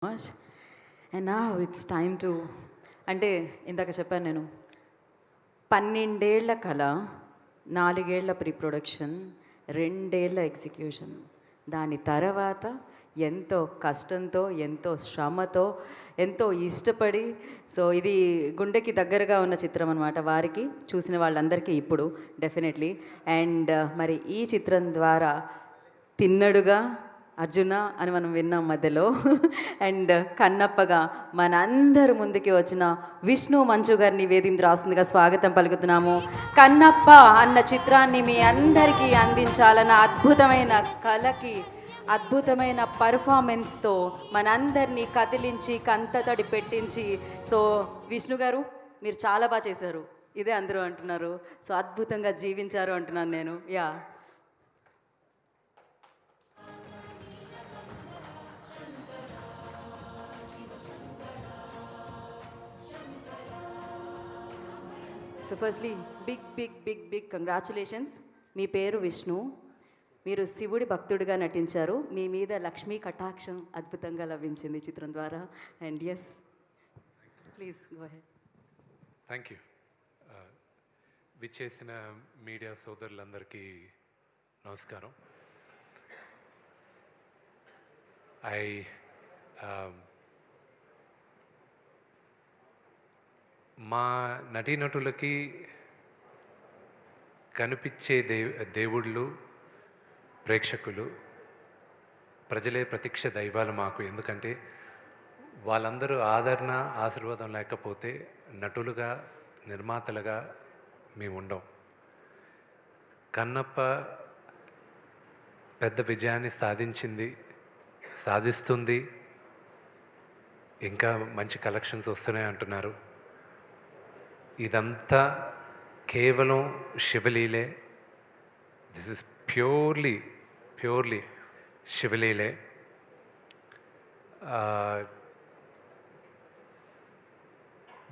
Much. And నా it's time to, అంటే ఇందాక చెప్పాను నేను 12 ఏళ్ల కళ, 4 ఏళ్ల ప్రీ ప్రొడక్షన్, 2 ఏళ్ల ఎగ్జిక్యూషన్, దాని తర్వాత ఎంతో కష్టంతో, ఎంతో శ్రమతో, ఎంతో ఇష్టపడి, సో ఇది గుండెకి దగ్గరగా ఉన్న చిత్రం అనమాట వారికి, చూసిన వాళ్ళందరికీ ఇప్పుడు డెఫినెట్లీ. అండ్ మరి ఈ చిత్రం ద్వారా తిన్నడుగా అర్జున అని మనం విన్నాం మధ్యలో. అండ్ కన్నప్పగా మనందరి ముందుకి వచ్చిన విష్ణు మంచు గారిని వేదిక రాస్తుందిగా స్వాగతం పలుకుతున్నాము. కన్నప్ప అన్న చిత్రాన్ని మీ అందరికీ అందించాలన్న అద్భుతమైన కళకి, అద్భుతమైన పర్ఫార్మెన్స్తో మనందరినీ కదిలించి కంటతడి పెట్టించి, సో విష్ణు గారు మీరు చాలా బాగా చేశారు, ఇదే అందరూ అంటున్నారు. సో అద్భుతంగా జీవించారు అంటున్నాను నేను. Yeah, so firstly big big big big congratulations. మీ పేరు విష్ణు, మీరు శివుడి భక్తుడిగా నటించారు, మీ మీద లక్ష్మీ కటాక్షం అద్భుతంగా లభించింది చిత్రం ద్వారా. And yes, please go ahead. Thank you. విచ్చేసిన మీడియా సోదరులందరికీ నమస్కారం. మా నటీనటులకి కనిపించే దేవుళ్ళు ప్రేక్షకులు, ప్రజలే ప్రత్యక్ష దైవాలు మాకు. ఎందుకంటే వాళ్ళందరూ ఆదరణ, ఆశీర్వాదం లేకపోతే నటులుగా, నిర్మాతలుగా మేము ఉండం. కన్నప్ప పెద్ద విజయాన్ని సాధిస్తుంది, ఇంకా మంచి కలెక్షన్స్ వస్తున్నాయి అంటున్నారు. ఇదంతా కేవలం శివలీలే. దిస్ ఇస్ ప్యూర్లీ శివలీలే.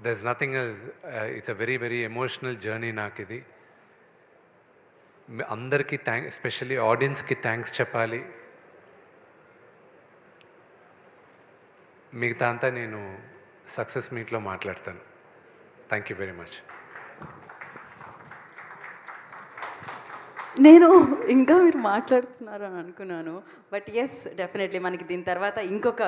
There is nothing else. It's a very very emotional journey నాకు ఇది. అందరికీ ఎస్పెషల్లీ ఆడియన్స్కి థ్యాంక్స్ చెప్పాలి. మిగతా అంతా నేను సక్సెస్ మీట్లో మాట్లాడతాను. Thank you very much. నేను ఇంకా మీరు మాట్లాడుతున్నారు అని అనుకున్నాను, బట్ ఎస్ డెఫినెట్లీ మనకి దీని తర్వాత ఇంకొక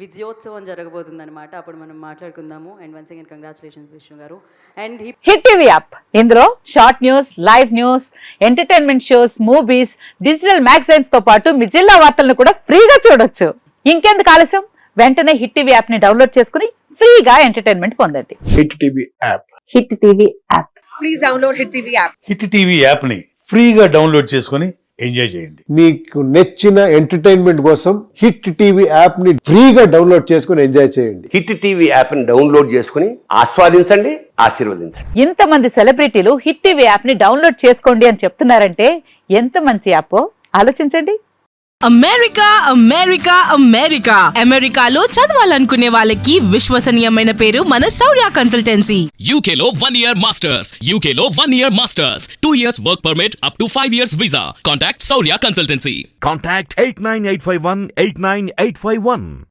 విజయోత్సవం జరగబోతుంది అనమాట, అప్పుడు మనం మాట్లాడుకుందాము. And once again congratulations Vishnu గారు. అండ్ హిట్ టీవీ యాప్, ఇందులో short news, live news, entertainment shows, movies, digital magazines తో పాటు మీ జిల్లా వార్తలను కూడా ఫ్రీగా చూడొచ్చు. ఇంకెందుకు ఆలస్యం, వెంటనే హిట్ టీవీ యాప్ ని డౌన్లోడ్ చేసుకుని ఫ్రీగా ఎంటర్టైన్మెంట్ పొందండి. Hit TV app. Hit TV app. Please download hit TV app. Hit TV app ని ఫ్రీగా డౌన్లోడ్ చేసుకుని ఎంజాయ్ చేయండి. మీకు నచ్చిన ఎంటర్టైన్మెంట్ కోసం హిట్ టీవీ యాప్ ని ఫ్రీగా డౌన్లోడ్ చేసుకుని ఎంజాయ్ చేయండి. హిట్ టీవీ యాప్ ని డౌన్లోడ్ చేసుకుని ఆస్వాదించండి, ఆశీర్వదించండి. ఇంతమంది సెలబ్రిటీలు హిట్ టీవీ యాప్ ని డౌన్లోడ్ చేసుకోండి అని చెప్తున్నారంటే ఎంత మంచి యాప్ ఆలోచించండి. అమెరికా అమెరికాలో చదవాలనుకునే వాళ్ళకి విశ్వసనీయమైన పేరు మన శౌర్య కన్సల్టెన్సీ. UK లో 1 year masters, UK లో 1 year masters, 2 years work permit up to 5 years visa. Contact Saurya Consultancy. Contact 89851 89851.